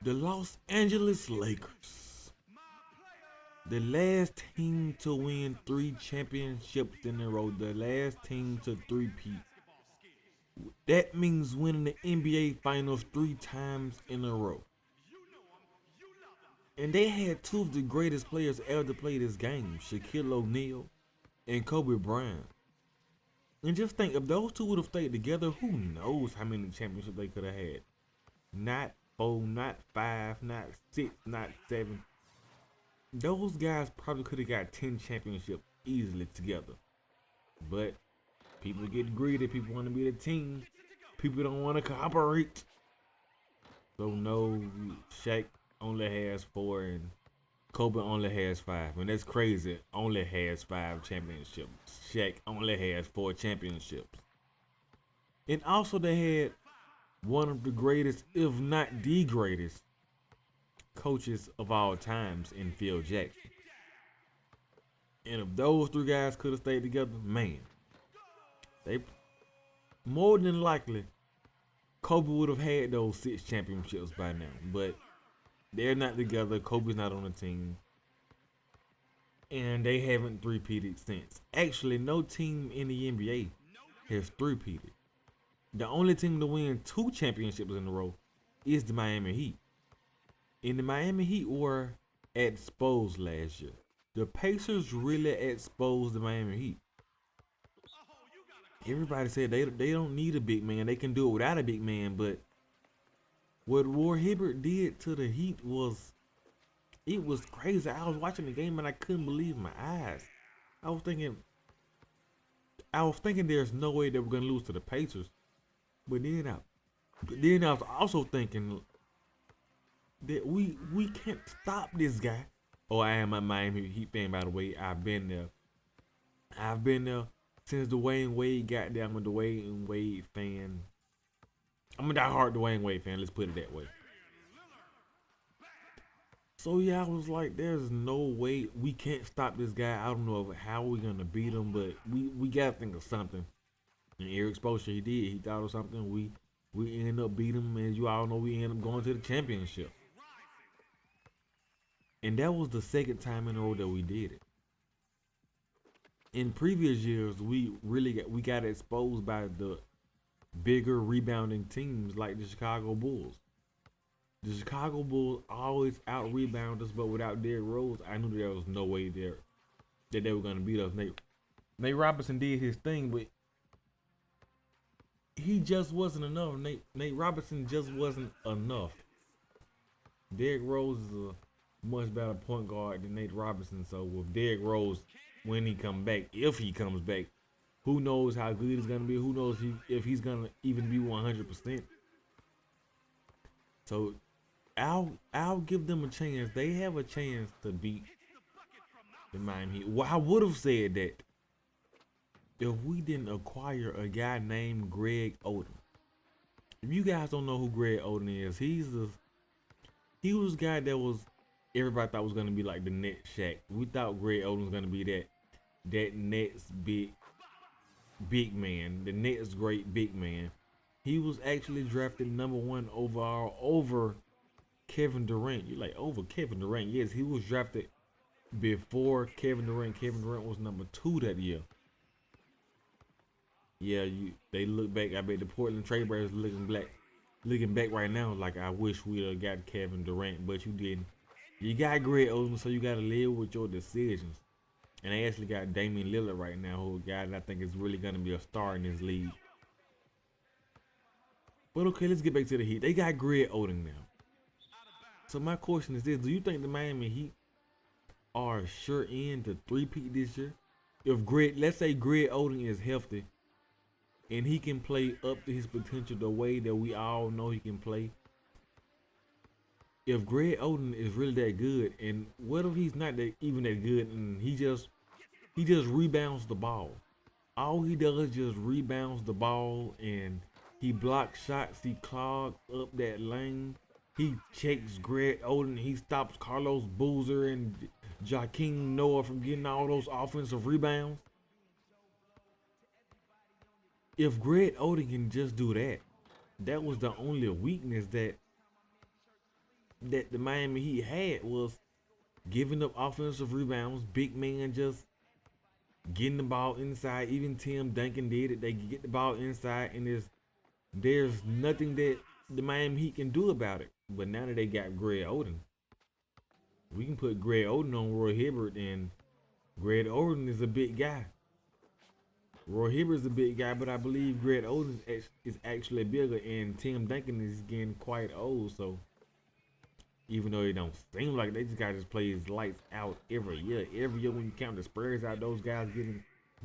The Los Angeles Lakers, the last team to win 3 championships in a row, the last team to three-peat. That means winning the NBA Finals 3 times in a row. And they had two of the greatest players ever to play this game, Shaquille O'Neal and Kobe Bryant. And just think, if those two would have stayed together, who knows how many championships they could have had. Not 4, not 5, not 6, not 7. Those guys probably could have got 10 championships easily together. But people get greedy, people want to be the team. People don't want to cooperate. So no, Shaq only has 4 and Kobe only has 5. And that's crazy. Only has 5 championships. Shaq only has 4 championships. And also they had one of the greatest, if not the greatest, coaches of all times in Phil Jackson. And if those 3 guys could have stayed together, man, they more than likely Kobe would have had those 6 championships by now. But they're not together. Kobe's not on the team. And they haven't three-peated since. Actually, no team in the NBA has three-peated. The only team to win 2 championships in a row is the Miami Heat. And the Miami Heat were exposed last year. The Pacers really exposed the Miami Heat. Everybody said they don't need a big man. They can do it without a big man. But what Roy Hibbert did to the Heat was, it was crazy. I was watching the game and I couldn't believe my eyes. I was thinking there's no way they were gonna lose to the Pacers. But then I was also thinking that we can't stop this guy. Oh, I am a Miami Heat fan, by the way. I've been there. I've been there since Dwayne Wade got there. I'm a Dwayne Wade fan. I'm a diehard Dwayne Wade fan. Let's put it that way. So yeah, I was like, there's no way we can't stop this guy. I don't know how we're gonna beat him, but we gotta think of something. And Eric Spoelstra, he did. He thought of something. We ended up beating him, and you all know we ended up going to the championship. And that was the second time in a row that we did it. In previous years, we got exposed by the bigger rebounding teams like the Chicago Bulls. The Chicago Bulls always out rebound us, but without Derrick Rose, I knew there was no way that they were gonna beat us. Nate Robinson did his thing, but he just wasn't enough. Nate Robinson just wasn't enough. Derrick Rose is a much better point guard than Nate Robinson. So with Derrick Rose, when he comes back, if he comes back, who knows how good he's gonna be? Who knows if he's gonna even be 100%? So I'll give them a chance. They have a chance to beat the Miami Heat. Well, I would have said that if we didn't acquire a guy named Greg Oden. If you guys don't know who Greg Oden is, he was a guy that was everybody thought was gonna be like the Nets Shaq. We thought Greg Oden was gonna be that Nets big man, the Nets great big man. He was actually drafted #1 overall over Kevin Durant. You're like, over Kevin Durant? Yes, he was drafted before Kevin Durant. Kevin Durant was #2 that year. Yeah, they look back. I bet the Portland Trailblazers looking back right now like, I wish we'd have got Kevin Durant, but you didn't. You got Greg Oden, so you got to live with your decisions. And they actually got Damian Lillard right now, who a guy that I think is really going to be a star in this league. But okay, let's get back to the Heat. They got Greg Oden now. So my question is this: do you think the Miami Heat are sure in to three-peat this year? If let's say Greg Oden is healthy and he can play up to his potential the way that we all know he can play. If Greg Oden is really that good, and what if he's not even that good, and he just rebounds the ball? All he does is just rebounds the ball, and he blocks shots. He clogs up that lane. He checks Greg Oden. He stops Carlos Boozer and Joakim Noah from getting all those offensive rebounds. If Greg Oden can just do that, that was the only weakness that that the Miami Heat had was giving up offensive rebounds, big man just getting the ball inside. Even Tim Duncan did it. They get the ball inside, and there's nothing that the Miami Heat can do about it. But now that they got Greg Oden, we can put Greg Oden on Roy Hibbert, and Greg Oden is a big guy. Roy Hibbert is a big guy, but I believe Greg Oden is actually bigger, and Tim Duncan is getting quite old. So even though it don't seem like it, they just got to play his lights out every year. Every year when you count the Spurs out, those guys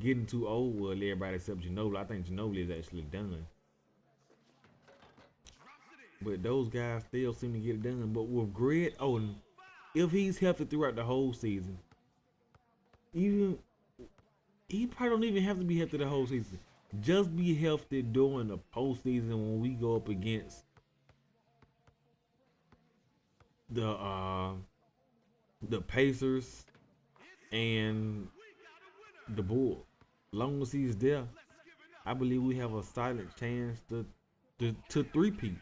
getting too old. Well, everybody except Ginobili. I think Ginobili is actually done. But those guys still seem to get it done. But with Greg Oden, if he's healthy throughout the whole season, even he probably don't even have to be healthy the whole season. Just be healthy during the postseason when we go up against the uh the Pacers and the Bulls. Long as he's there, I believe we have a silent chance to three-peat.